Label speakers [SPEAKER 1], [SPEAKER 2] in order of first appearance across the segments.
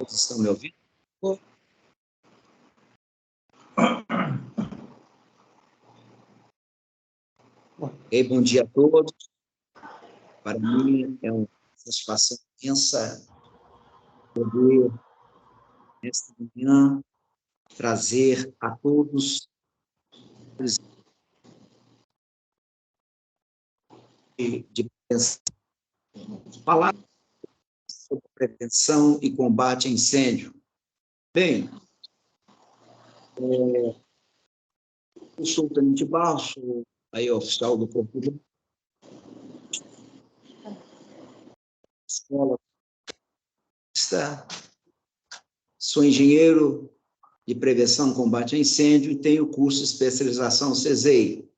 [SPEAKER 1] Todos estão me ouvindo? Ok, bom dia a todos. Para mim é uma satisfação imensa poder, nesta manhã, trazer a todos de palavras sobre prevenção e combate a incêndio. Bem, eu sou o Tenente Barros, sou aí oficial do Corpo de Escola. Sou engenheiro de prevenção e combate a incêndio e tenho curso de especialização CESEI.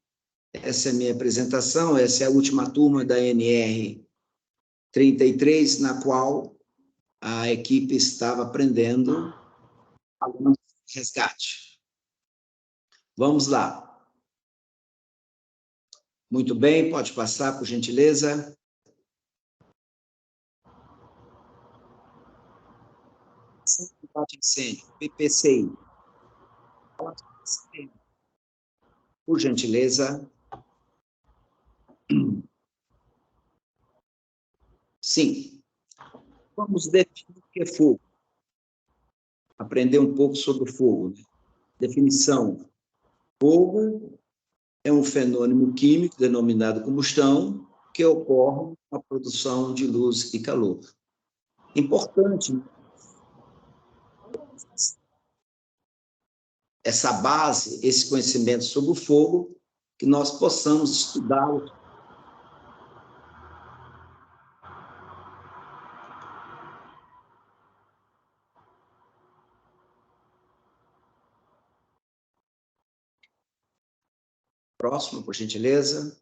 [SPEAKER 1] Essa é a minha apresentação, essa é a última turma da NR 33, na qual a equipe estava aprendendo resgate. Vamos lá. Muito bem, pode passar, por gentileza. Combate a incêndio, PPCI. Por gentileza. Sim. Vamos definir o que é fogo. Aprender um pouco sobre o fogo. Definição. Fogo é um fenômeno químico denominado combustão que ocorre com a produção de luz e calor. Importante essa base, esse conhecimento sobre o fogo, que nós possamos estudá-lo. Próximo, por gentileza.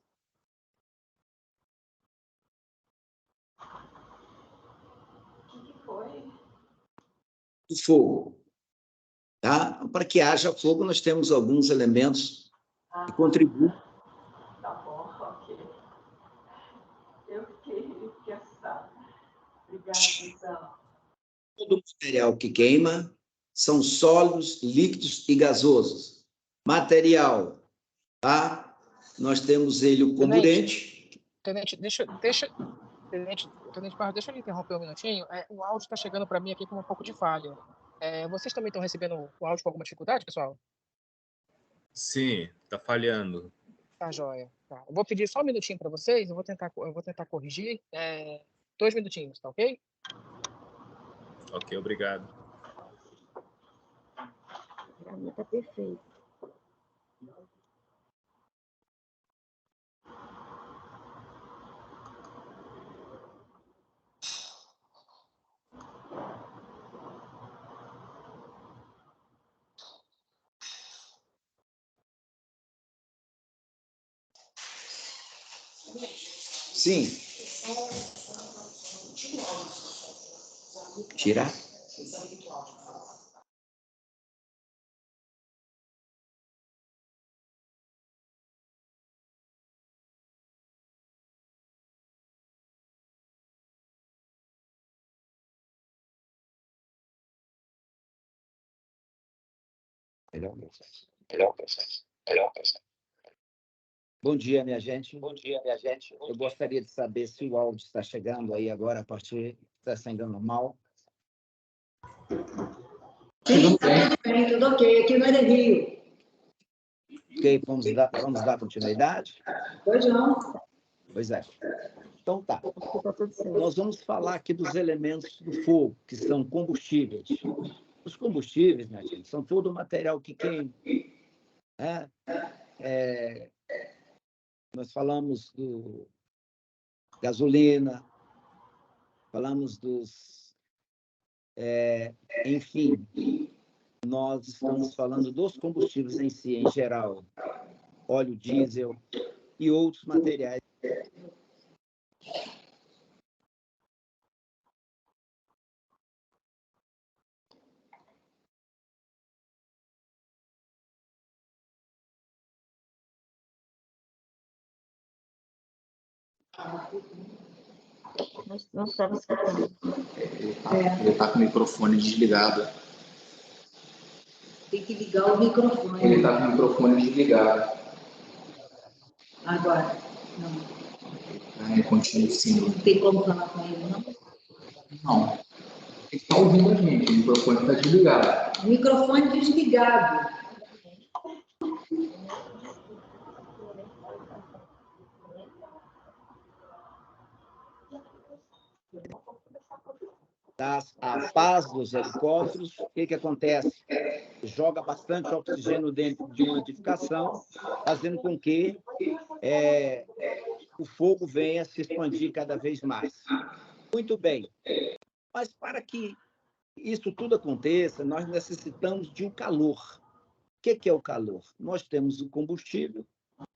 [SPEAKER 1] O fogo. Tá? Para que haja fogo, nós temos alguns elementos que contribuem.
[SPEAKER 2] Tá bom, ok. Eu fiquei cansada. Obrigada, Luizão.
[SPEAKER 1] Todo material que queima são sólidos, líquidos e gasosos. Material, tá? Nós temos ele o comburente.
[SPEAKER 3] Tenente, Tenente Barros, deixa eu lhe interromper um minutinho. O áudio está chegando para mim aqui com um pouco de falha. Vocês também estão recebendo o áudio com alguma dificuldade, pessoal?
[SPEAKER 4] Sim, está falhando.
[SPEAKER 3] Tá, joia. Tá. Eu vou pedir só um minutinho para vocês, eu vou tentar corrigir. 2 minutinhos, tá ok?
[SPEAKER 4] Ok, obrigado.
[SPEAKER 2] Para mim está perfeito.
[SPEAKER 1] Sim. Tirar? Melhor processo. Bom dia, minha gente. Eu gostaria de saber se o áudio está chegando aí agora, a partir está sendo normal.
[SPEAKER 2] Sim, tudo ok. Aqui no Rio.
[SPEAKER 1] Ok, vamos dar continuidade?
[SPEAKER 2] Pois não.
[SPEAKER 1] Pois é. Então tá.
[SPEAKER 2] Está tudo certo.
[SPEAKER 1] Nós vamos falar aqui dos elementos do fogo, que são combustíveis. Os combustíveis, minha gente, são todo o material que queima. Né? Nós falamos do gasolina, falamos dos... enfim, nós estamos falando dos combustíveis em si, em geral. Óleo diesel e outros materiais.
[SPEAKER 5] Não estava escutando.
[SPEAKER 6] Ele está com o microfone desligado.
[SPEAKER 2] Tem que ligar o microfone.
[SPEAKER 6] Ele está com o microfone desligado.
[SPEAKER 2] Agora, não.
[SPEAKER 6] Ele continua sim.
[SPEAKER 2] Não tem como falar com ele, não?
[SPEAKER 6] Não. Ele está ouvindo a gente, o microfone está desligado.
[SPEAKER 2] O microfone desligado.
[SPEAKER 1] A paz dos helicópteros, o que acontece? Joga bastante oxigênio dentro de uma edificação, fazendo com que o fogo venha se expandir cada vez mais. Muito bem. Mas para que isso tudo aconteça, nós necessitamos de um calor. O que é o calor? Nós temos o combustível,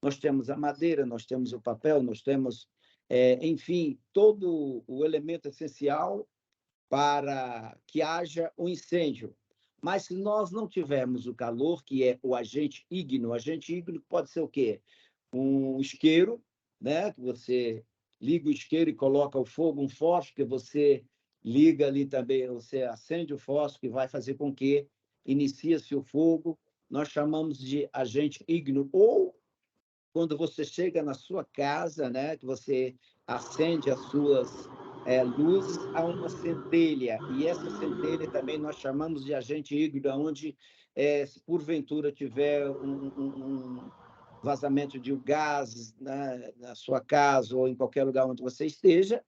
[SPEAKER 1] nós temos a madeira, nós temos o papel, nós temos, enfim, todo o elemento essencial para que haja um incêndio. Mas se nós não tivermos o calor, que é o agente ígneo pode ser o quê? Um isqueiro, né? Que você liga o isqueiro e coloca o fogo, um fósforo que você liga ali também, você acende o fósforo, que vai fazer com que inicie-se o fogo. Nós chamamos de agente ígneo. Ou quando você chega na sua casa, né? Que você acende as suas luzes a uma centelha, e essa centelha também nós chamamos de agente ígneo, onde, se porventura tiver um vazamento de gases na sua casa ou em qualquer lugar onde você esteja,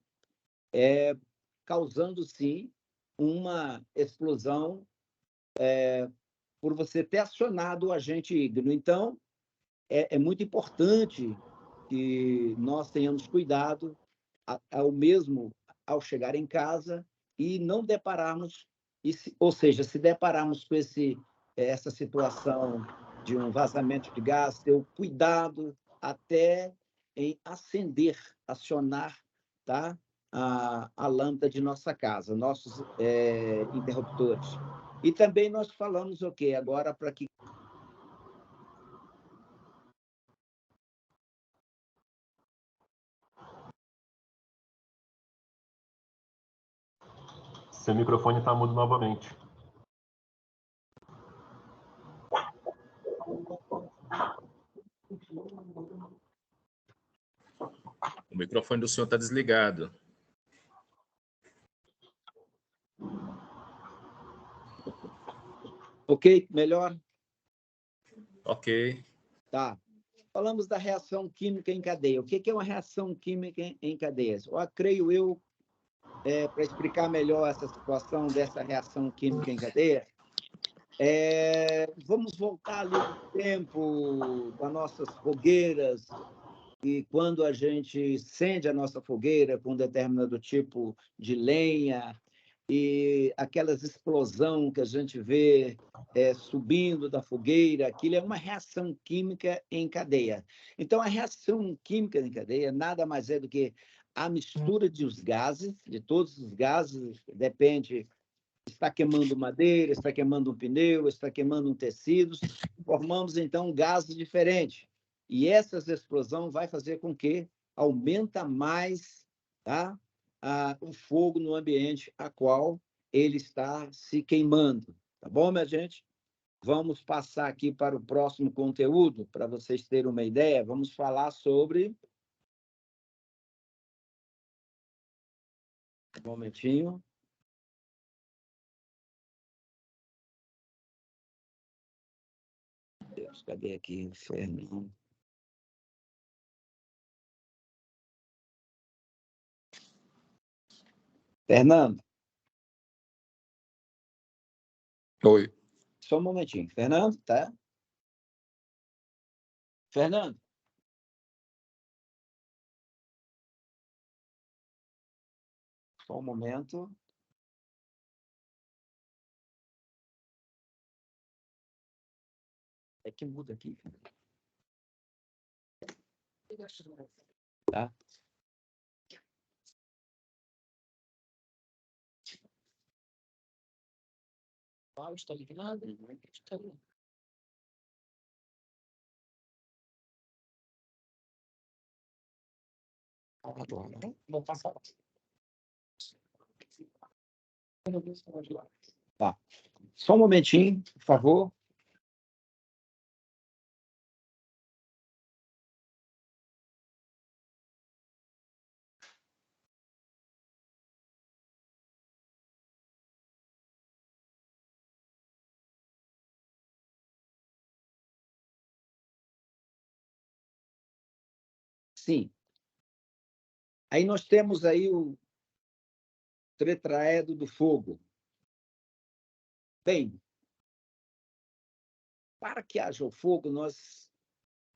[SPEAKER 1] causando, sim, uma explosão por você ter acionado o agente ígneo. Então, é muito importante que nós tenhamos cuidado ao chegar em casa e não depararmos, ou seja, se depararmos com essa situação de um vazamento de gás, ter o cuidado até em acionar, tá? a lâmpada de nossa casa, nossos interruptores. E também nós falamos o quê? Agora, para que
[SPEAKER 7] Seu microfone está mudo novamente.
[SPEAKER 4] O microfone do senhor está desligado.
[SPEAKER 1] Ok? Melhor?
[SPEAKER 4] Ok.
[SPEAKER 1] Tá. Falamos da reação química em cadeia. O que é uma reação química em cadeia? Creio eu, para explicar melhor essa situação dessa reação química em cadeia, vamos voltar ali no tempo das nossas fogueiras, e quando a gente acende a nossa fogueira com um determinado tipo de lenha, e aquelas explosão que a gente vê subindo da fogueira, aquilo é uma reação química em cadeia. Então, a reação química em cadeia nada mais é do que a mistura de todos os gases, depende, está queimando madeira, está queimando um pneu, está queimando um tecido, formamos, então, gases diferentes. E essas explosões vai fazer com que aumenta mais, tá? O fogo no ambiente a qual ele está se queimando. Tá bom, minha gente? Vamos passar aqui para o próximo conteúdo, para vocês terem uma ideia. Vamos falar sobre... Um momentinho. Deus, cadê aqui o Fernando? Fernando.
[SPEAKER 8] Oi.
[SPEAKER 1] Só um momentinho. Fernando, tá? Fernando. Só um momento. É que muda aqui. Tá? O áudio está ligado? Está ligado. Agora, vou passar. Tá. Só um momentinho, por favor. Sim. Aí nós temos aí o tetraedro do fogo. Bem, para que haja o fogo,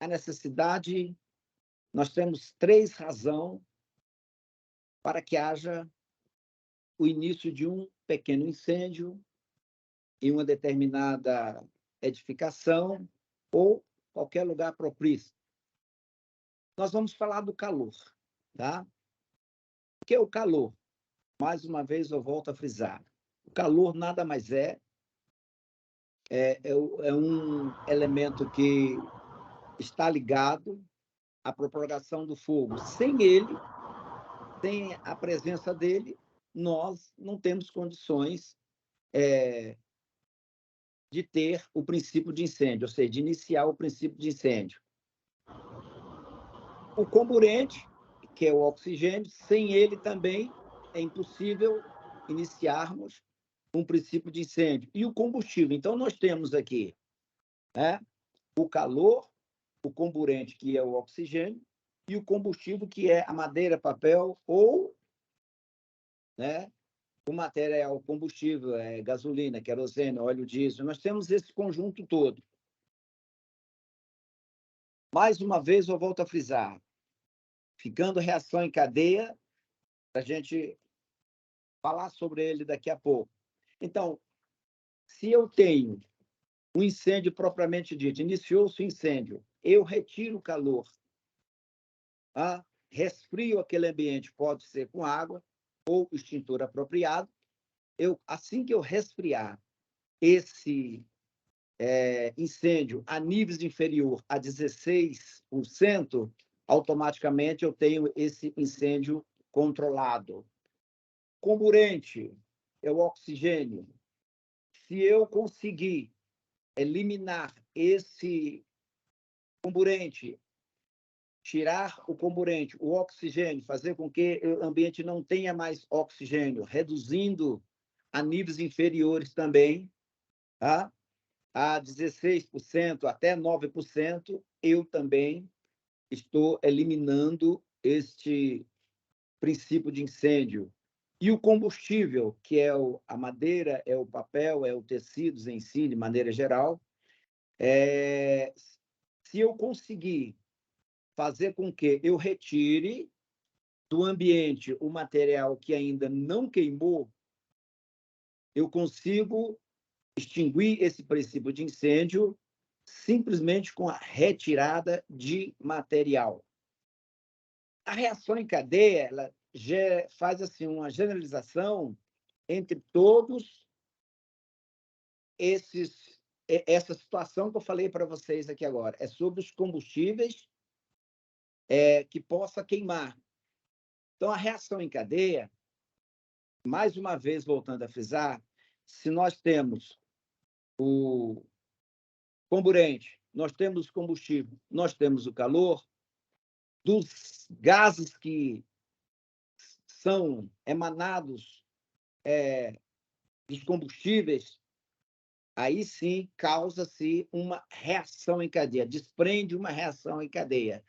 [SPEAKER 1] a necessidade, nós temos 3 razões para que haja o início de um pequeno incêndio em uma determinada edificação ou qualquer lugar propício. Nós vamos falar do calor, tá? O que é o calor? Mais uma vez, eu volto a frisar. O calor nada mais é um elemento que está ligado à propagação do fogo. Sem ele, sem a presença dele, nós não temos condições de ter o princípio de incêndio, ou seja, de iniciar o princípio de incêndio. O comburente, que é o oxigênio, sem ele também é impossível iniciarmos um princípio de incêndio. E o combustível. Então, nós temos aqui o calor, o comburente, que é o oxigênio, e o combustível, que é a madeira, papel ou o material combustível, gasolina, querosene, óleo diesel. Nós temos esse conjunto todo. Mais uma vez, eu volto a frisar. Ficando reação em cadeia, a gente falar sobre ele daqui a pouco. Então, se eu tenho um incêndio propriamente dito, iniciou-se o incêndio, eu retiro o calor, resfrio aquele ambiente, pode ser com água ou extintor apropriado. Assim que eu resfriar esse incêndio a níveis inferior a 16%, automaticamente eu tenho esse incêndio controlado. Comburente é o oxigênio. Se eu conseguir eliminar esse comburente, tirar o comburente, o oxigênio, fazer com que o ambiente não tenha mais oxigênio, reduzindo a níveis inferiores também, a 16%, até 9%, eu também estou eliminando este princípio de incêndio. E o combustível, que é a madeira, é o papel, é o tecidos em si, de maneira geral, se eu conseguir fazer com que eu retire do ambiente o material que ainda não queimou, eu consigo extinguir esse princípio de incêndio simplesmente com a retirada de material. A reação em cadeia, ela faz assim uma generalização entre todos essa situação que eu falei para vocês aqui agora. É sobre os combustíveis que possa queimar. Então, a reação em cadeia, mais uma vez, voltando a frisar, se nós temos o comburente, nós temos o combustível, nós temos o calor, dos gases que são emanados dos combustíveis, aí sim causa-se uma reação em cadeia, desprende uma reação em cadeia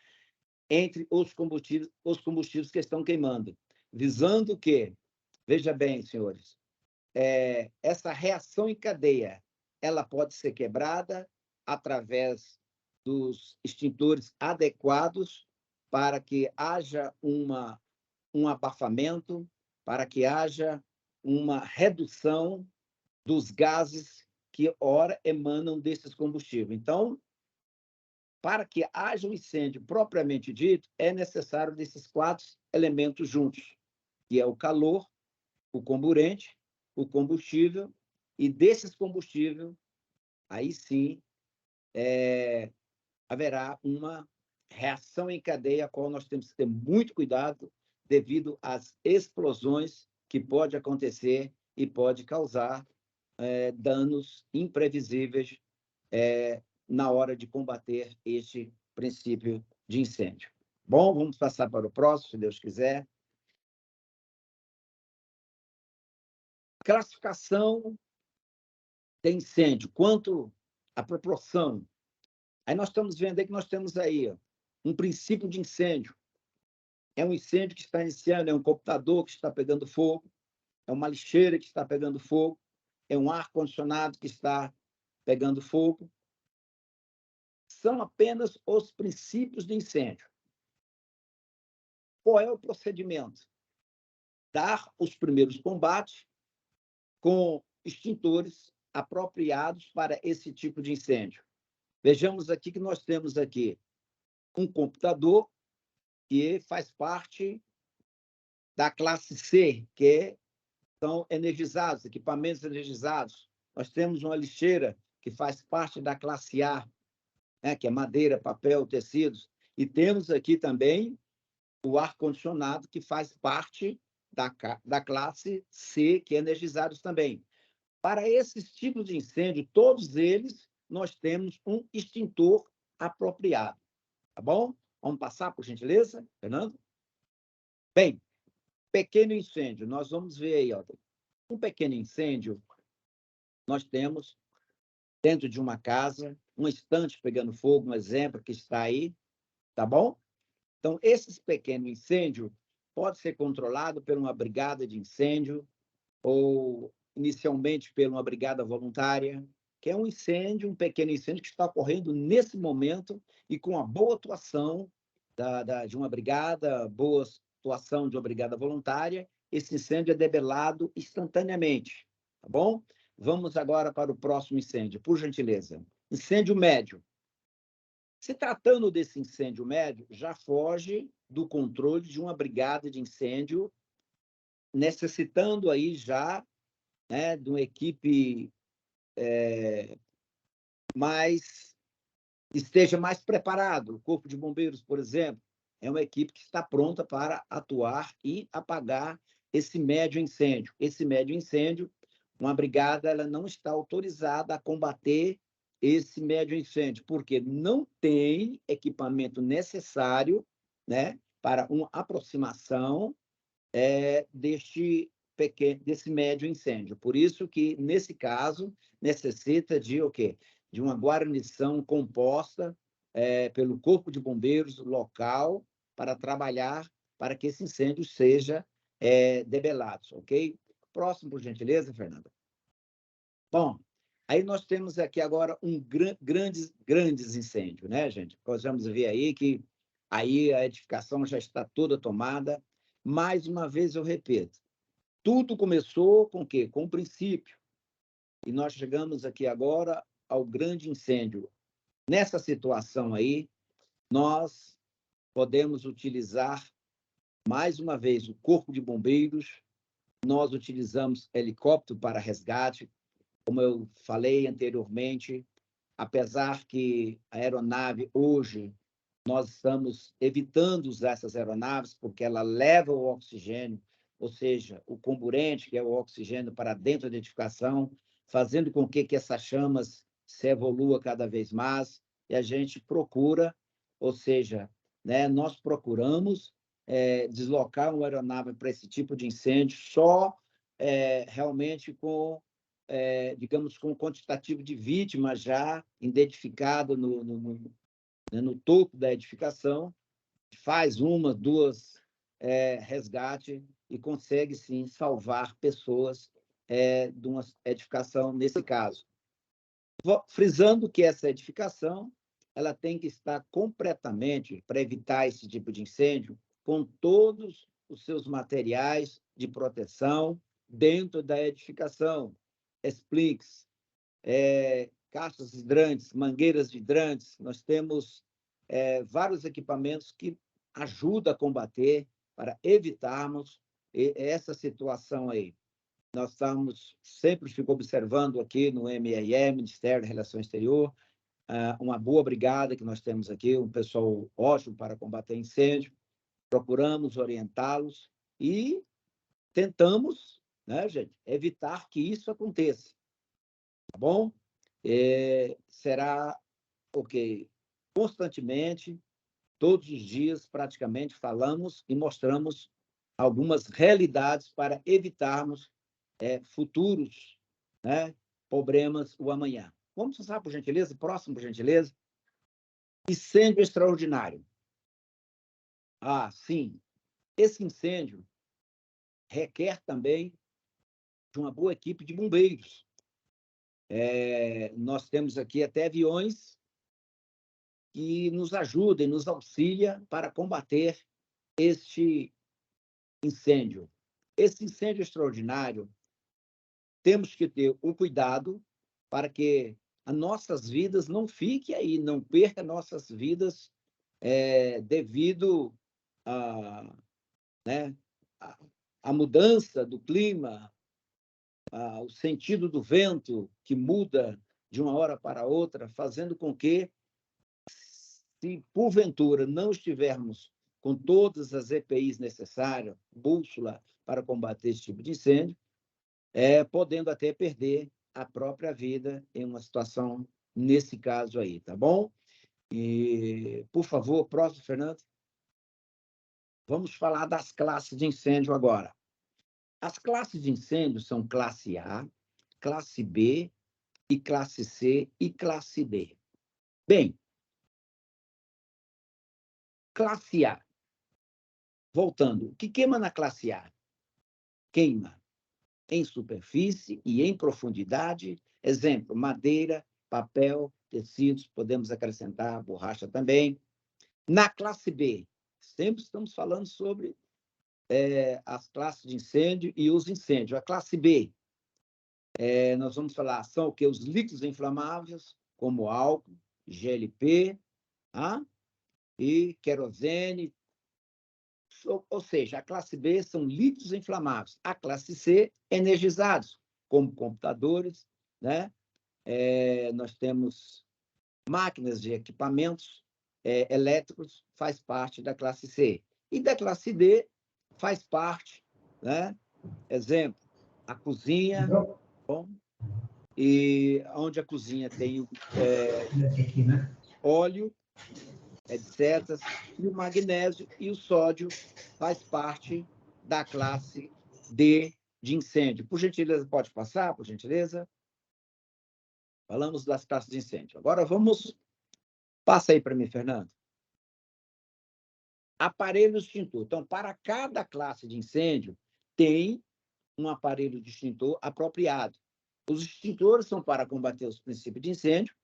[SPEAKER 1] entre os combustíveis que estão queimando, visando que, veja bem, senhores, essa reação em cadeia, ela pode ser quebrada através dos extintores adequados para que haja um abafamento, para que haja uma redução dos gases que, ora, emanam desses combustíveis. Então, para que haja um incêndio propriamente dito, é necessário desses 4 elementos juntos, que é o calor, o comburente, o combustível, e desses combustíveis, aí sim, haverá uma reação em cadeia, a qual nós temos que ter muito cuidado devido às explosões que pode acontecer e pode causar danos imprevisíveis na hora de combater este princípio de incêndio. Bom, vamos passar para o próximo, se Deus quiser. Classificação de incêndio, quanto à proporção. Aí nós estamos vendo aí que nós temos aí um princípio de incêndio. É um incêndio que está iniciando, é um computador que está pegando fogo, é uma lixeira que está pegando fogo, é um ar-condicionado que está pegando fogo. São apenas os princípios de incêndio. Qual é o procedimento? Dar os primeiros combates com extintores apropriados para esse tipo de incêndio. Vejamos aqui que nós temos aqui um computador que faz parte da classe C, que são energizados, equipamentos energizados. Nós temos uma lixeira que faz parte da classe A, né, que é madeira, papel, tecidos. E temos aqui também o ar-condicionado, que faz parte da classe C, que é energizados também. Para esses tipos de incêndio, todos eles, nós temos um extintor apropriado. Tá bom? Vamos passar, por gentileza, Fernando? Bem, pequeno incêndio, nós vamos ver aí, ó. Um pequeno incêndio, nós temos dentro de uma casa, uma estante pegando fogo, um exemplo que está aí, tá bom? Então, esse pequeno incêndio pode ser controlado por uma brigada de incêndio ou, inicialmente, por uma brigada voluntária, que é um incêndio, um pequeno incêndio que está ocorrendo nesse momento e com a boa atuação de uma brigada, boa atuação de uma brigada voluntária, esse incêndio é debelado instantaneamente, tá bom? Vamos agora para o próximo incêndio, por gentileza. Incêndio médio. Se tratando desse incêndio médio, já foge do controle de uma brigada de incêndio, necessitando aí já, né, de uma equipe esteja mais preparado. O Corpo de Bombeiros, por exemplo, é uma equipe que está pronta para atuar e apagar esse médio incêndio. Esse médio incêndio, uma brigada ela não está autorizada a combater esse médio incêndio, porque não tem equipamento necessário, né, para uma aproximação desse médio incêndio. Por isso que, nesse caso, necessita de o quê? De uma guarnição composta pelo Corpo de Bombeiros local para trabalhar para que esse incêndio seja debelado, ok? Próximo, por gentileza, Fernanda. Bom, aí nós temos aqui agora grandes incêndios, né, gente? Nós vamos ver aí que aí a edificação já está toda tomada. Mais uma vez eu repito, tudo começou com o quê? Com o princípio. E nós chegamos aqui agora ao grande incêndio. Nessa situação aí, nós podemos utilizar, mais uma vez, o Corpo de Bombeiros, nós utilizamos helicóptero para resgate, como eu falei anteriormente, apesar que a aeronave hoje, nós estamos evitando usar essas aeronaves, porque ela leva o oxigênio, ou seja, o comburente, que é o oxigênio, para dentro da edificação, fazendo com que essas chamas se evolua cada vez mais, e a gente procura, ou seja, né, nós procuramos deslocar uma aeronave para esse tipo de incêndio só realmente com, digamos, com um quantitativo de vítimas já identificado no topo da edificação, faz uma, duas resgate e consegue, sim, salvar pessoas de uma edificação nesse caso. Frisando que essa edificação ela tem que estar completamente, para evitar esse tipo de incêndio, com todos os seus materiais de proteção dentro da edificação, splints, caixas hidrantes, mangueiras hidrantes. Nós temos vários equipamentos que ajudam a combater, para evitarmos essa situação aí. Nós sempre ficamos observando aqui no MRE, Ministério da Relações Exterior, uma boa brigada que nós temos aqui, um pessoal ótimo para combater incêndio. Procuramos orientá-los e tentamos né, gente? Evitar que isso aconteça, tá bom? Será, ok, constantemente, todos os dias, praticamente, falamos e mostramos algumas realidades para evitarmos futuros, né, problemas o amanhã. Vamos passar, por gentileza? Próximo, por gentileza. Incêndio extraordinário. Ah, sim. Esse incêndio requer também de uma boa equipe de bombeiros. Nós temos aqui até aviões que nos ajudem, nos auxiliam para combater este incêndio. Esse incêndio extraordinário, temos que ter o cuidado para que as nossas vidas não fiquem aí, não perca nossas vidas devido a, né, a mudança do clima, o sentido do vento que muda de uma hora para outra, fazendo com que, se porventura não estivermos com todas as EPIs necessárias, bússola para combater esse tipo de incêndio, podendo até perder a própria vida em uma situação nesse caso aí, tá bom? E, por favor, próximo, Fernando. Vamos falar das classes de incêndio agora. As classes de incêndio são classe A, classe B, e classe C e classe D. Bem, classe A. Voltando, o que queima na classe A? Queima em superfície e em profundidade. Exemplo, madeira, papel, tecidos, podemos acrescentar borracha também. Na classe B, sempre estamos falando sobre as classes de incêndio e os incêndios. A classe B, nós vamos falar, são o que? Os líquidos inflamáveis, como álcool, GLP, e querosene. Ou seja, a classe B são líquidos inflamáveis. A classe C, energizados, como computadores, né? Nós temos máquinas de equipamentos elétricos, faz parte da classe C. E da classe D, faz parte, né? Exemplo, a cozinha, bom, e onde a cozinha tem óleo, etc. E o magnésio e o sódio faz parte da classe D de incêndio. Por gentileza, pode passar, por gentileza? Falamos das classes de incêndio. Agora vamos... Passa aí para mim, Fernando. Aparelho extintor. Então, para cada classe de incêndio, tem um aparelho de extintor apropriado. Os extintores são para combater os princípios de incêndio,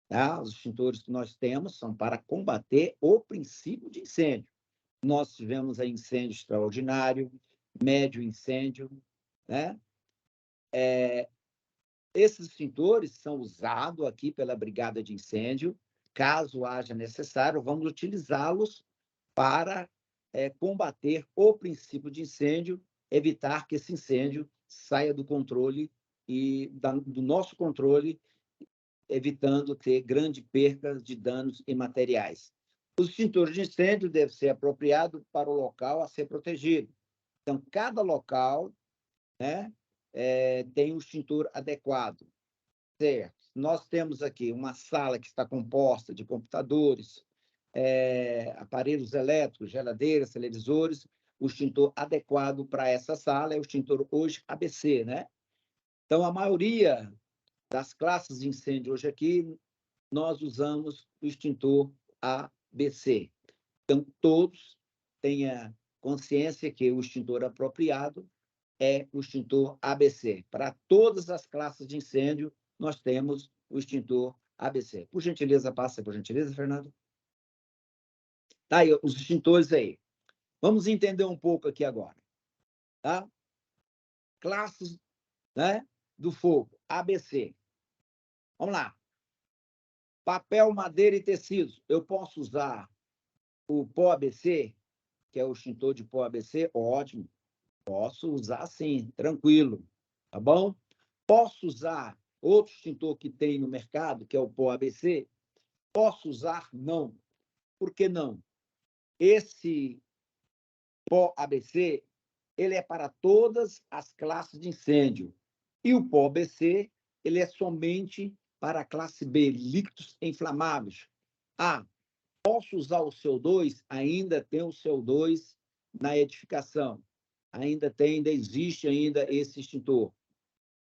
[SPEAKER 1] tá? Os extintores que nós temos são para combater o princípio de incêndio. Nós tivemos aí incêndio extraordinário, médio incêndio, né? Esses extintores são usados aqui pela Brigada de Incêndio. Caso haja necessário, vamos utilizá-los para combater o princípio de incêndio, evitar que esse incêndio saia do controle e do nosso controle, evitando ter grande perca de danos imateriais. Os extintores de incêndio devem ser apropriados para o local a ser protegido. Então, cada local, né, tem um extintor adequado. Certo. Nós temos aqui uma sala que está composta de computadores, aparelhos elétricos, geladeiras, televisores. O extintor adequado para essa sala é o extintor hoje ABC, né? Então, a maioria das classes de incêndio hoje aqui, nós usamos o extintor ABC. Então, todos tenham consciência que o extintor apropriado é o extintor ABC. Para todas as classes de incêndio, nós temos o extintor ABC. Por gentileza, passa, por gentileza, Fernando. Tá aí, os extintores aí. Vamos entender um pouco aqui agora. Tá? Classes, né, do fogo, ABC. Vamos lá. Papel, madeira e tecidos. Eu posso usar o pó ABC, que é o extintor de pó ABC? Ótimo. Posso usar sim, tranquilo. Tá bom? Posso usar outro extintor que tem no mercado, que é o pó ABC? Posso usar? Não. Por que não? Esse pó ABC, ele é para todas as classes de incêndio. E o pó ABC, ele é somente para a classe B, líquidos inflamáveis. Ah, posso usar o CO2? Ainda tem o CO2 na edificação. Ainda existe ainda esse extintor.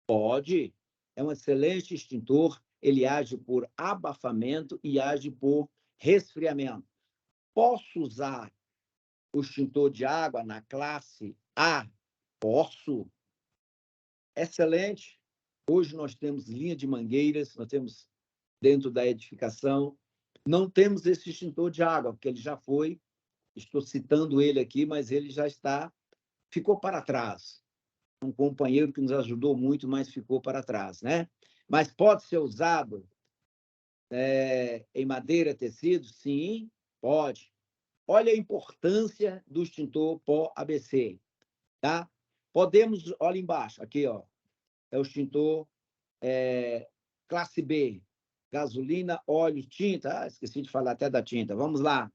[SPEAKER 1] Pode, é um excelente extintor, ele age por abafamento e age por resfriamento. Posso usar o extintor de água na classe A? Posso. Excelente. Hoje nós temos linha de mangueiras, nós temos dentro da edificação. Não temos esse extintor de água, porque ele já foi, estou citando ele aqui, mas ele já ficou para trás. Um companheiro que nos ajudou muito, mas ficou para trás, né? Mas pode ser usado em madeira, tecido? Sim, pode. Olha a importância do extintor pó ABC, tá? Podemos, olha embaixo, aqui, ó, é o extintor classe B, gasolina, óleo, tinta. Ah, esqueci de falar até da tinta. Vamos lá.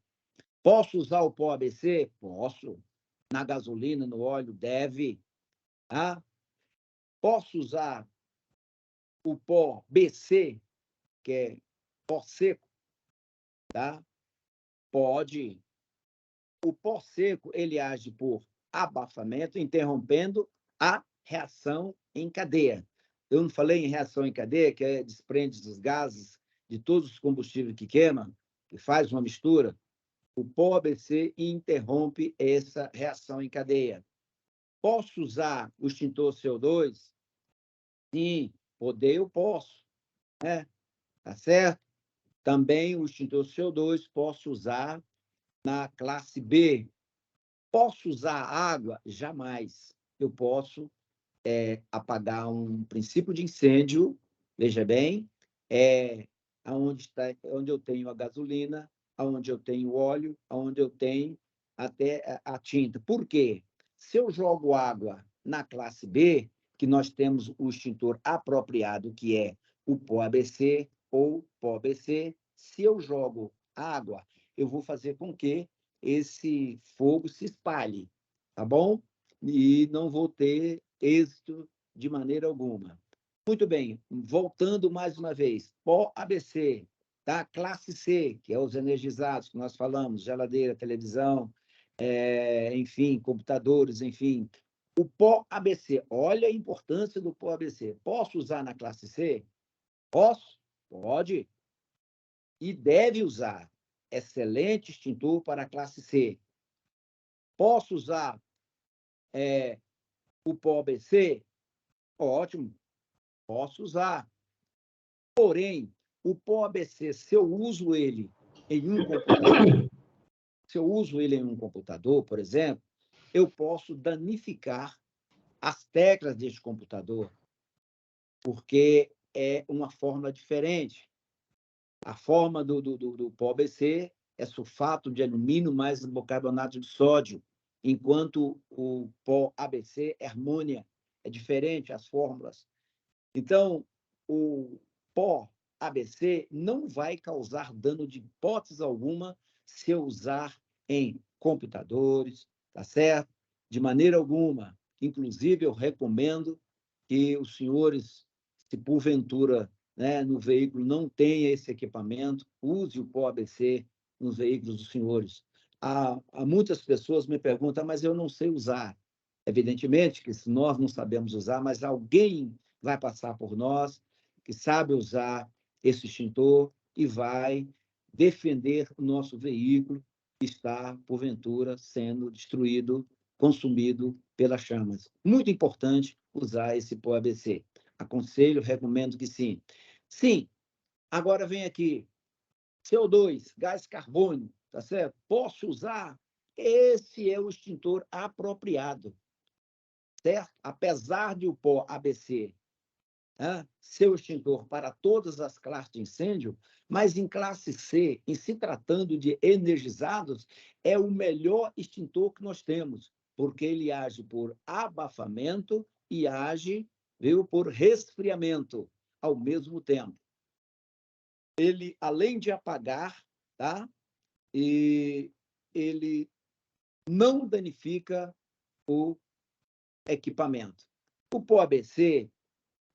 [SPEAKER 1] Posso usar o pó ABC? Posso. Na gasolina, no óleo, deve. Tá? Posso usar o pó BC, que é pó seco? Tá? Pode. O pó seco, ele age por abafamento, interrompendo a reação em cadeia. Eu não falei em reação em cadeia, que desprende os gases de todos os combustíveis que queimam, que faz uma mistura. O pó ABC interrompe essa reação em cadeia. Posso usar o extintor CO2? Sim, eu posso, né? Tá certo? Também o extintor CO2 posso usar na classe B. Posso usar água? Jamais. Eu posso apagar um princípio de incêndio, veja bem, onde eu tenho a gasolina, onde eu tenho óleo, onde eu tenho até a tinta. Por quê? Se eu jogo água na classe B, que nós temos o extintor apropriado, que é o pó ABC ou pó BC, se eu jogo água, eu vou fazer com que esse fogo se espalhe, tá bom? E não vou ter êxito de maneira alguma. Muito bem, voltando mais uma vez, pó ABC, tá? Classe C, que é os energizados que nós falamos, geladeira, televisão, enfim, computadores, enfim. O pó ABC, olha a importância do pó ABC. Posso usar na classe C? Posso? Pode. E deve usar. Excelente extintor para a classe C. Posso usar o pó ABC? Ótimo, posso usar. Porém, o pó ABC, se eu uso ele em um computador, por exemplo, eu posso danificar as teclas deste computador, porque é uma forma diferente. A forma do pó ABC é sulfato de alumínio mais bicarbonato de sódio, enquanto o pó ABC é amônia. É diferente as fórmulas. Então, o pó ABC não vai causar dano de hipótese alguma se eu usar em computadores, tá certo? De maneira alguma. Inclusive, eu recomendo que os senhores, se porventura, né, no veículo não tenha esse equipamento, use o pó ABC nos veículos dos senhores. Há muitas pessoas me perguntam, mas eu não sei usar. Evidentemente que nós não sabemos usar, mas alguém vai passar por nós que sabe usar esse extintor e vai defender o nosso veículo que está, porventura, sendo destruído, consumido pelas chamas. Muito importante usar esse pó ABC. Aconselho, recomendo que sim. Sim, agora vem aqui, CO2, gás carbônico, tá certo? Posso usar? Esse é o extintor apropriado, certo? Apesar de o pó ABC ser o extintor para todas as classes de incêndio, mas em classe C, em se tratando de energizados, é o melhor extintor que nós temos, porque ele age por abafamento e age, viu, por resfriamento ao mesmo tempo. Ele, além de apagar, tá? E ele não danifica o equipamento. O pó ABC,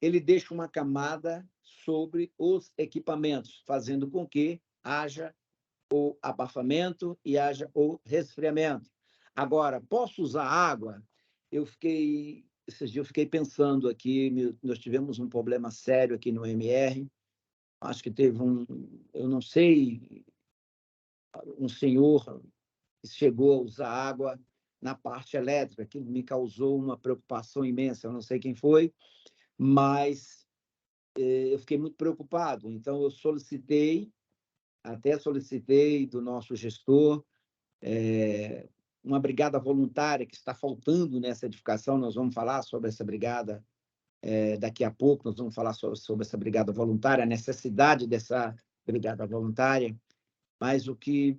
[SPEAKER 1] ele deixa uma camada sobre os equipamentos, fazendo com que haja o abafamento e haja o resfriamento. Agora, posso usar água? Esses dias eu fiquei pensando aqui, nós tivemos um problema sério aqui no MR, acho que teve eu não sei, um senhor que chegou a usar água na parte elétrica, que me causou uma preocupação imensa, eu não sei quem foi, mas eu fiquei muito preocupado, então eu até solicitei do nosso gestor uma brigada voluntária que está faltando nessa edificação, nós vamos falar sobre essa brigada daqui a pouco, nós vamos falar sobre essa brigada voluntária, a necessidade dessa brigada voluntária, mas o que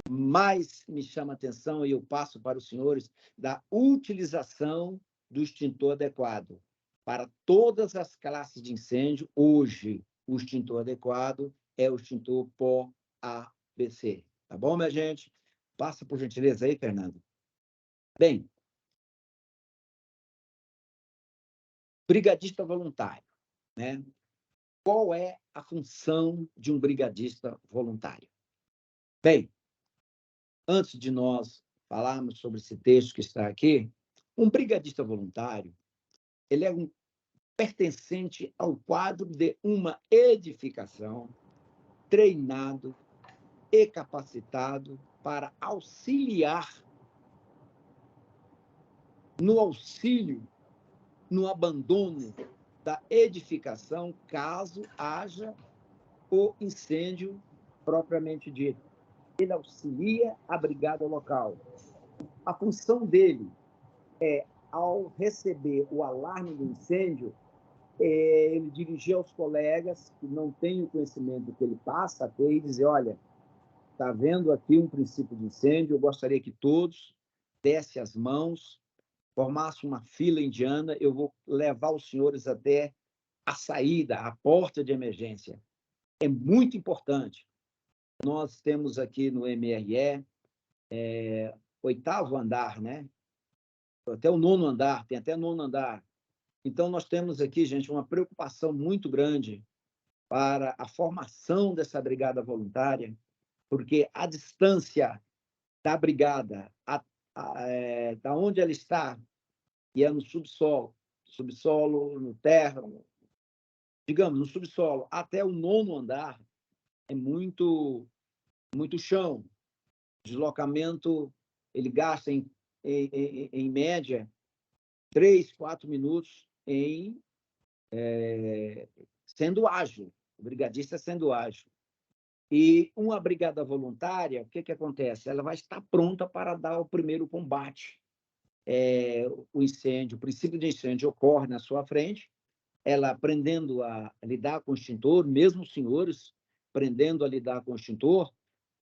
[SPEAKER 1] mais me chama a atenção, e eu passo para os senhores, da utilização do extintor adequado. Para todas as classes de incêndio, hoje, o extintor adequado é o extintor pó ABC. Tá bom, minha gente? Passa, por gentileza, aí, Fernando. Bem, brigadista voluntário, né? Qual é a função de um brigadista voluntário? Bem, antes de nós falarmos sobre esse texto que está aqui, um brigadista voluntário, ele é pertencente ao quadro de uma edificação, treinado e capacitado para auxiliar no auxílio, no abandono da edificação, caso haja o incêndio propriamente dito. Ele auxilia a brigada local. A função dele é, ao receber o alarme do incêndio, ele dirigir aos colegas que não têm o conhecimento do que ele passa a ter e dizer, olha, está havendo aqui um princípio de incêndio, eu gostaria que todos dessem as mãos, formassem uma fila indiana, eu vou levar os senhores até a saída, a porta de emergência. É muito importante. Nós temos aqui no MRE, 8º andar, né? Até o 9º andar, tem até 9º andar. Então, nós temos aqui, gente, uma preocupação muito grande para a formação dessa brigada voluntária, porque a distância da brigada, da onde ela está, que é no subsolo, no terra, digamos, no subsolo, até o 9º andar, é muito chão. O deslocamento, ele gasta, em média, 3, 4 minutos sendo ágil, o brigadista sendo ágil. E uma brigada voluntária, o que acontece? Ela vai estar pronta para dar o primeiro combate. O incêndio, o princípio de incêndio ocorre na sua frente, ela aprendendo a lidar com o extintor, mesmo os senhores aprendendo a lidar com o extintor,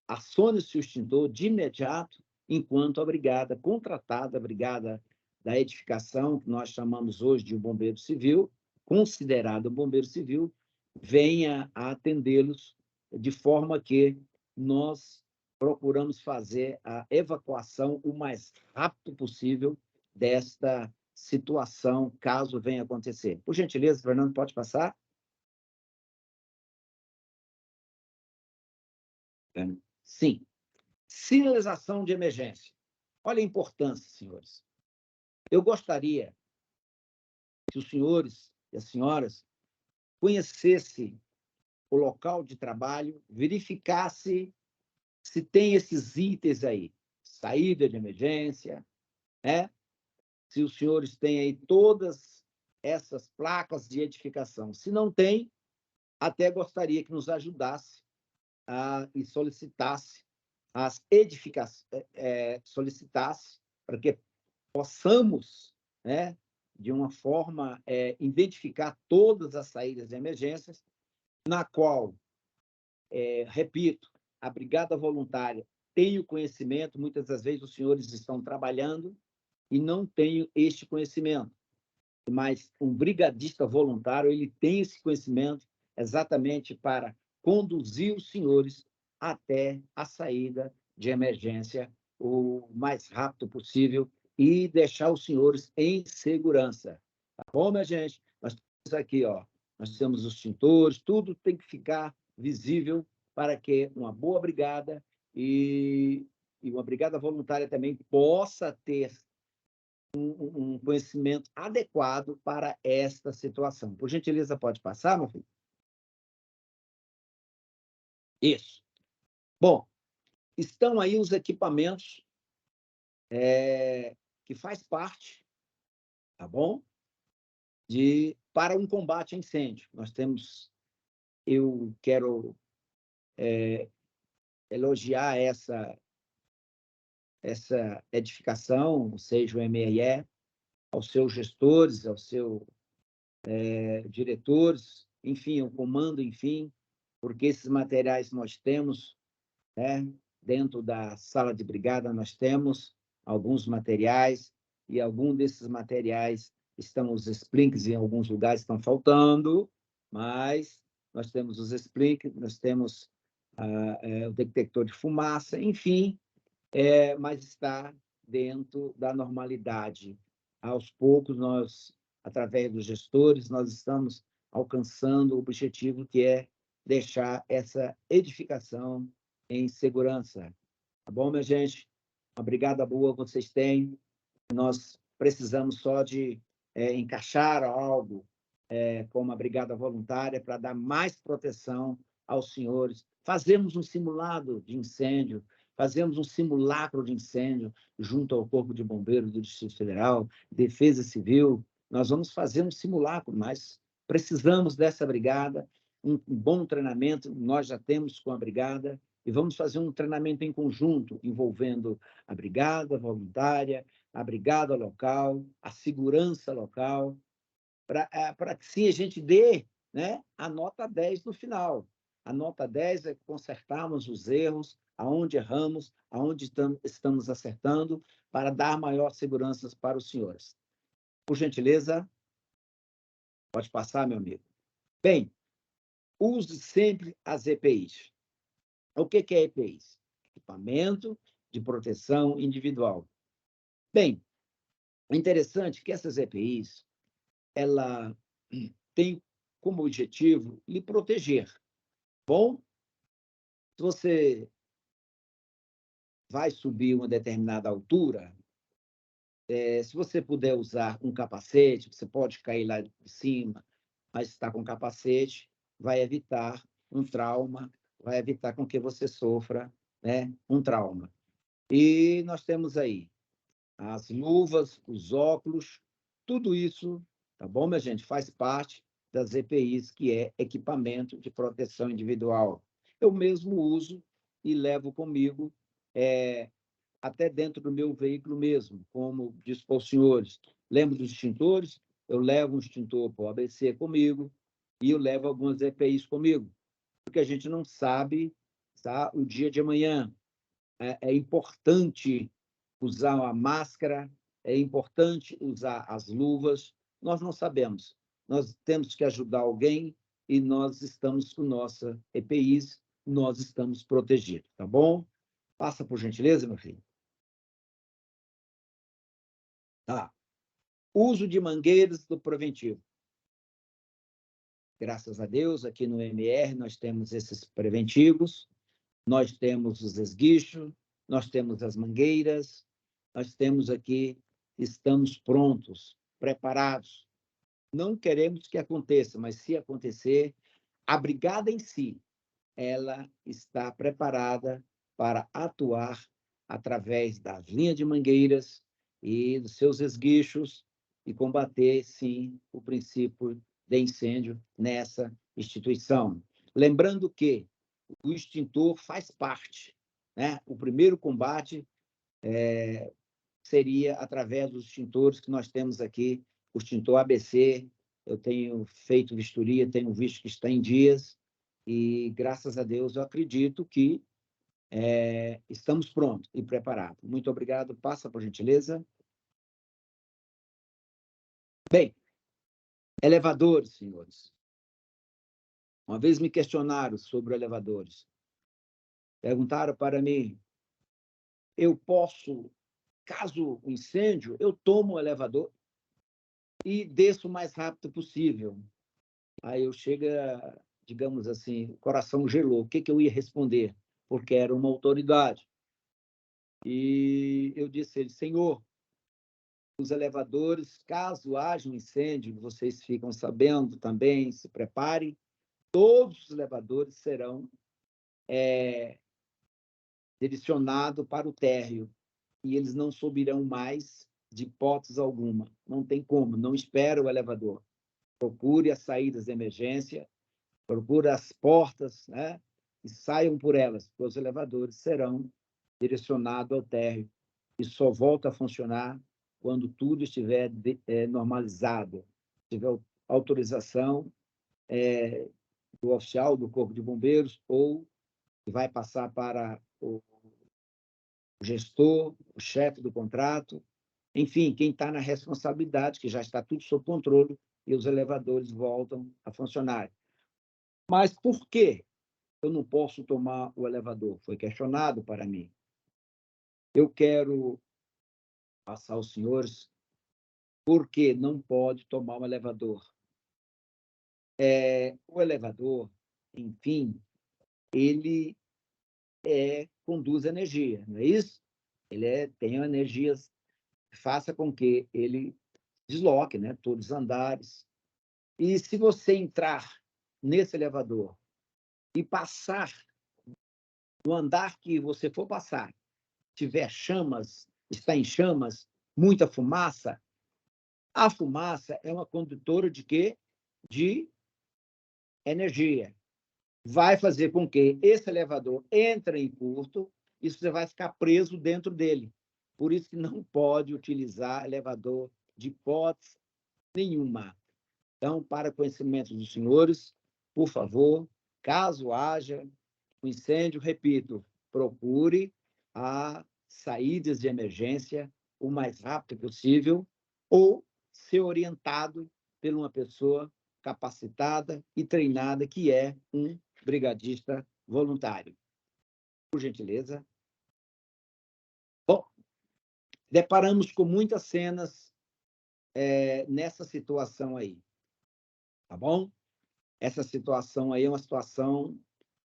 [SPEAKER 1] acione-se o extintor de imediato, enquanto a brigada contratada, a brigada da edificação, que nós chamamos hoje de um bombeiro civil, considerado um bombeiro civil, venha a atendê-los de forma que nós procuramos fazer a evacuação o mais rápido possível desta situação, caso venha acontecer. Por gentileza, Fernando, pode passar? Sim. Sinalização de emergência. Olha a importância, senhores. Eu gostaria que os senhores e as senhoras conhecessem o local de trabalho, verificasse se tem esses itens aí, saída de emergência, né? Se os senhores têm aí todas essas placas de edificação. Se não tem, até gostaria que nos ajudasse e solicitasse solicitasse para que possamos, né, de uma forma, identificar todas as saídas de emergências, na qual, repito, a brigada voluntária tem o conhecimento, muitas das vezes os senhores estão trabalhando e não têm este conhecimento, mas um brigadista voluntário, ele tem esse conhecimento exatamente para conduzir os senhores até a saída de emergência o mais rápido possível e deixar os senhores em segurança. Tá bom, minha gente? Nós temos aqui, ó, nós temos os extintores, tudo tem que ficar visível para que uma boa brigada e uma brigada voluntária também possa ter um conhecimento adequado para esta situação. Por gentileza, pode passar, meu filho? Isso. Bom, estão aí os equipamentos que faz parte, tá bom? Para um combate a incêndio. Eu quero elogiar essa edificação, seja o MEE, aos seus gestores, aos seus diretores, enfim, ao comando, enfim, porque esses materiais nós temos, né? Dentro da sala de brigada nós temos alguns materiais e algum desses materiais os splinks em alguns lugares estão faltando, mas nós temos os splinks, nós temos o detector de fumaça, enfim, mas está dentro da normalidade. Aos poucos, nós, através dos gestores, nós estamos alcançando o objetivo que é deixar essa edificação em segurança. Tá bom, minha gente? Uma brigada boa vocês têm. Nós precisamos só de encaixar algo com uma brigada voluntária para dar mais proteção aos senhores. Fazemos um simulado de incêndio, fazemos um simulacro de incêndio junto ao Corpo de Bombeiros do Distrito Federal, Defesa Civil. Nós vamos fazer um simulacro, mas precisamos dessa brigada, um bom treinamento nós já temos com a brigada, e vamos fazer um treinamento em conjunto, envolvendo a brigada voluntária, a brigada local, a segurança local, para que sim a gente dê, né, a nota 10 no final. A nota 10 é consertarmos os erros, aonde erramos, aonde estamos acertando, para dar maior segurança para os senhores. Por gentileza, pode passar, meu amigo. Bem, use sempre as EPIs. O que é EPIs? Equipamento de proteção individual. Bem, é interessante que essas EPIs, ela tem como objetivo lhe proteger. Bom, se você vai subir uma determinada altura, se você puder usar um capacete, você pode cair lá de cima, mas está com capacete, vai evitar um trauma, vai evitar com que você sofra, né, um trauma. E nós temos aí as luvas, os óculos, tudo isso, tá bom, minha gente? Faz parte das EPIs, que é equipamento de proteção individual. Eu mesmo uso e levo comigo até dentro do meu veículo mesmo, como disse para os senhores. Lembro dos extintores? Eu levo um extintor para o ABC comigo e eu levo algumas EPIs comigo, porque a gente não sabe, tá, o dia de amanhã. É importante usar a máscara, é importante usar as luvas. Nós não sabemos. Nós temos que ajudar alguém e nós estamos com nossa EPIs, nós estamos protegidos, tá bom? Passa, por gentileza, meu filho. Tá. Uso de mangueiras do preventivo. Graças a Deus, aqui no MR nós temos esses preventivos, nós temos os esguichos, nós temos as mangueiras, nós temos aqui, estamos prontos, preparados. Não queremos que aconteça, mas se acontecer, a brigada em si, ela está preparada para atuar através das linhas de mangueiras e dos seus esguichos e combater, sim, o princípio de incêndio nessa instituição. Lembrando que o extintor faz parte, né? O primeiro combate seria através dos extintores que nós temos aqui, o extintor ABC. Eu tenho feito vistoria, tenho visto que está em dias, e graças a Deus eu acredito que estamos prontos e preparados. Muito obrigado. Passa, por gentileza. Bem, elevadores, senhores. Uma vez me questionaram sobre elevadores. Perguntaram para mim, eu posso caso o incêndio, eu tomo o elevador e desço o mais rápido possível. Aí eu chego, digamos assim, o coração gelou. O que eu ia responder? Porque era uma autoridade. E eu disse a ele, Senhor, os elevadores, caso haja um incêndio, vocês ficam sabendo também, se preparem, todos os elevadores serão direcionados para o térreo e eles não subirão mais de hipótese alguma. Não tem como, não espera o elevador. Procure as saídas de emergência, procure as portas, né? E saiam por elas, porque os elevadores serão direcionados ao térreo e só volta a funcionar quando tudo estiver normalizado, tiver autorização do oficial do Corpo de Bombeiros ou vai passar para o gestor, o chefe do contrato, enfim, quem está na responsabilidade, que já está tudo sob controle, e os elevadores voltam a funcionar. Mas por que eu não posso tomar o elevador? Foi questionado para mim. Eu quero passar aos senhores por que não pode tomar o elevador. O elevador, enfim, ele conduz energia, não é isso? Ele tem energias que faça com que ele desloque, né, todos os andares. E se você entrar nesse elevador e passar no andar que você for passar, tiver chamas, está em chamas, muita fumaça, a fumaça é uma condutora de quê? De energia. Vai fazer com que esse elevador entre em curto e você vai ficar preso dentro dele. Por isso que não pode utilizar elevador de hipótese nenhuma. Então, para conhecimento dos senhores, por favor, caso haja um incêndio, repito, procure as saídas de emergência o mais rápido possível ou ser orientado por uma pessoa capacitada e treinada, que é um brigadista voluntário. Por gentileza. Bom, deparamos com muitas cenas nessa situação aí, tá bom? Essa situação aí é uma situação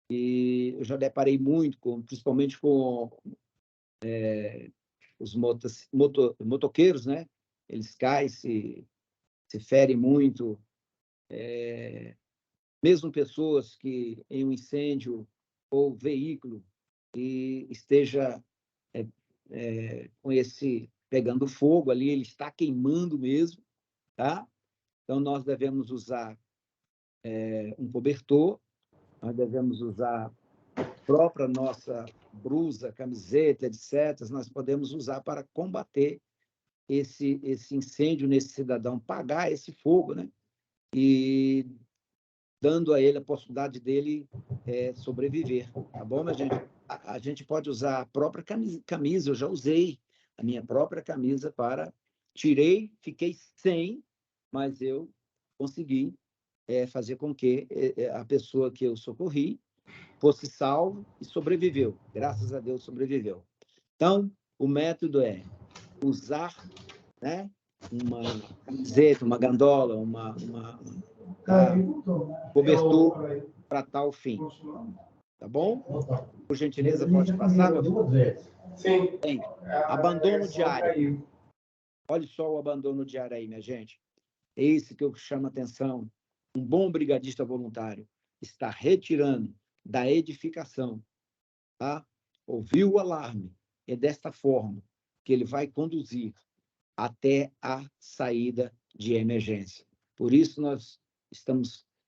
[SPEAKER 1] que eu já deparei muito, principalmente com os motoqueiros, né? Eles caem, se ferem muito. Mesmo pessoas que em um incêndio ou veículo e esteja com esse pegando fogo ali, ele está queimando mesmo, tá? Então, nós devemos usar um cobertor, nós devemos usar a própria nossa blusa, camiseta, etc. Nós podemos usar para combater esse incêndio nesse cidadão, apagar esse fogo, né? E dando a ele a possibilidade dele sobreviver, tá bom, minha gente? A gente pode usar a própria camisa, eu já usei a minha própria camisa para... Tirei, fiquei sem, mas eu consegui fazer com que a pessoa que eu socorri fosse salvo e sobreviveu. Graças a Deus, sobreviveu. Então, o método é usar, né, uma camiseta, uma gandola, cobertor para tal fim. Tá bom? Por gentileza, pode passar.
[SPEAKER 9] Sim.
[SPEAKER 1] Bem, abandono diário. Olha só o abandono diário aí, minha gente. É esse que eu chamo a atenção. Um bom brigadista voluntário está retirando da edificação, tá? Ouviu o alarme. É desta forma que ele vai conduzir até a saída de emergência. Por isso, nós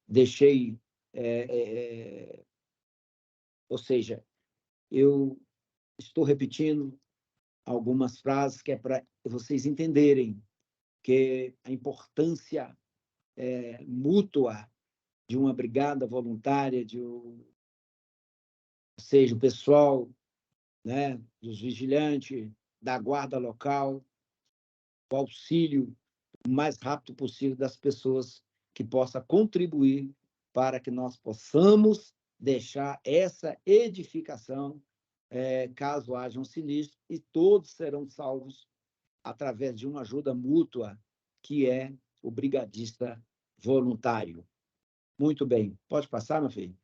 [SPEAKER 1] deixei, ou seja, eu estou repetindo algumas frases que é para vocês entenderem que a importância mútua de uma brigada voluntária, ou seja, o pessoal, né, dos vigilantes, da guarda local, o auxílio o mais rápido possível das pessoas que possa contribuir para que nós possamos deixar essa edificação caso haja um sinistro, e todos serão salvos através de uma ajuda mútua, que é o brigadista voluntário. Muito bem. Pode passar, meu filho?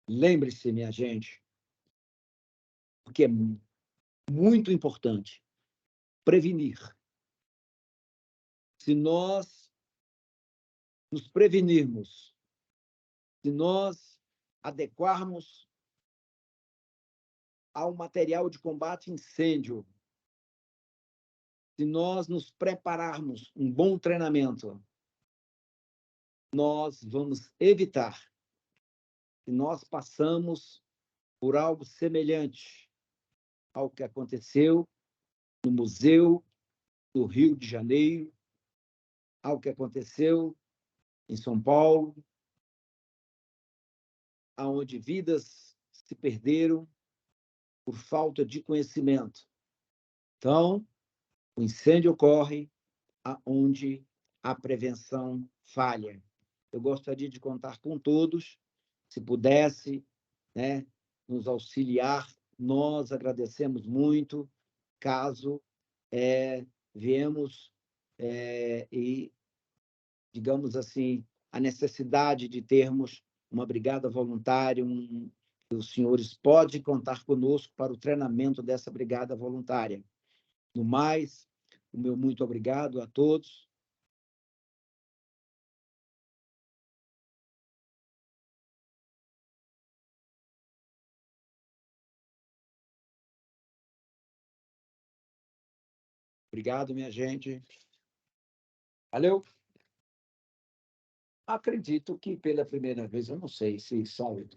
[SPEAKER 1] Lembre-se, minha gente, porque é muito importante prevenir. Se nós nos prevenirmos, se nós adequarmos ao material de combate a incêndio, se nós nos prepararmos um bom treinamento, nós vamos evitar que nós passamos por algo semelhante ao que aconteceu no Museu do Rio de Janeiro, ao que aconteceu em São Paulo, aonde vidas se perderam por falta de conhecimento. Então, o incêndio ocorre aonde a prevenção falha. Eu gostaria de contar com todos, se pudesse, né, nos auxiliar, nós agradecemos muito, caso viemos e, digamos assim, a necessidade de termos uma brigada voluntária, os senhores podem contar conosco para o treinamento dessa brigada voluntária. No mais, o meu muito obrigado a todos. Obrigado, minha gente. Valeu. Acredito que pela primeira vez, eu não sei se salve.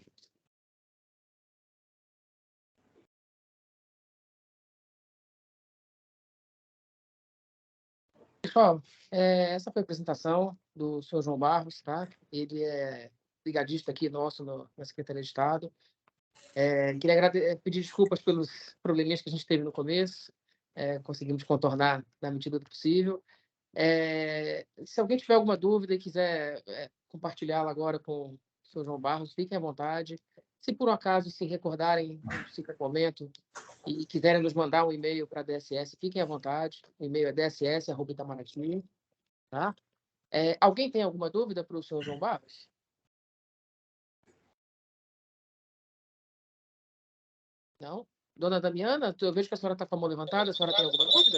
[SPEAKER 3] Pessoal, essa foi a apresentação do senhor João Barros, tá? Ele é brigadista aqui nosso na Secretaria de Estado. Queria pedir desculpas pelos probleminhas que a gente teve no começo. Conseguimos contornar na medida do possível. Se alguém tiver alguma dúvida e quiser compartilhá-la agora com o senhor João Barros, fiquem à vontade. Se por um acaso se recordarem no ciclo momento e quiserem nos mandar um e-mail para a DSS, fiquem à vontade. O e-mail é dss@itamaraty, tá? Alguém tem alguma dúvida para o senhor João Barros? Não? Dona Damiana, eu vejo que a senhora está com a mão levantada. A senhora tem alguma dúvida?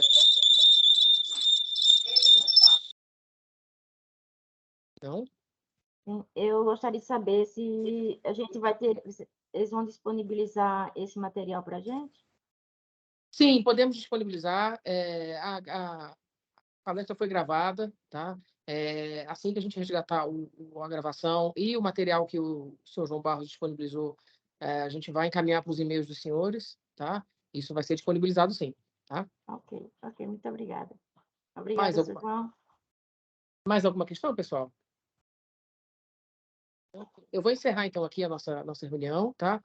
[SPEAKER 3] Não?
[SPEAKER 5] Eu gostaria de saber se a gente vai ter... Eles vão disponibilizar esse material para a gente?
[SPEAKER 3] Sim, podemos disponibilizar. A palestra foi gravada, tá? Assim que a gente resgatar a gravação e o material que o senhor João Barros disponibilizou, a gente vai encaminhar para os e-mails dos senhores, tá? Isso vai ser disponibilizado, sim, tá?
[SPEAKER 5] Ok, muito obrigada. Obrigada, seu João.
[SPEAKER 3] Mais alguma questão, pessoal? Eu vou encerrar, então, aqui a nossa reunião, tá?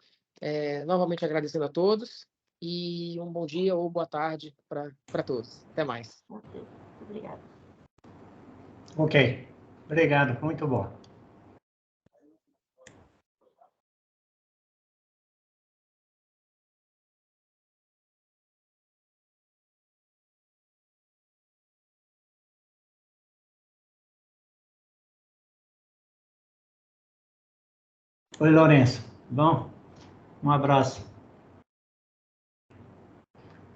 [SPEAKER 3] Novamente agradecendo a todos e um bom dia ou boa tarde para todos. Até mais.
[SPEAKER 5] Ok, obrigada.
[SPEAKER 10] Ok, obrigado, muito bom. Oi, Lourenço. Bom? Um abraço.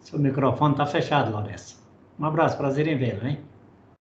[SPEAKER 10] Seu microfone está fechado, Lourenço. Um abraço, prazer em vê-lo, hein?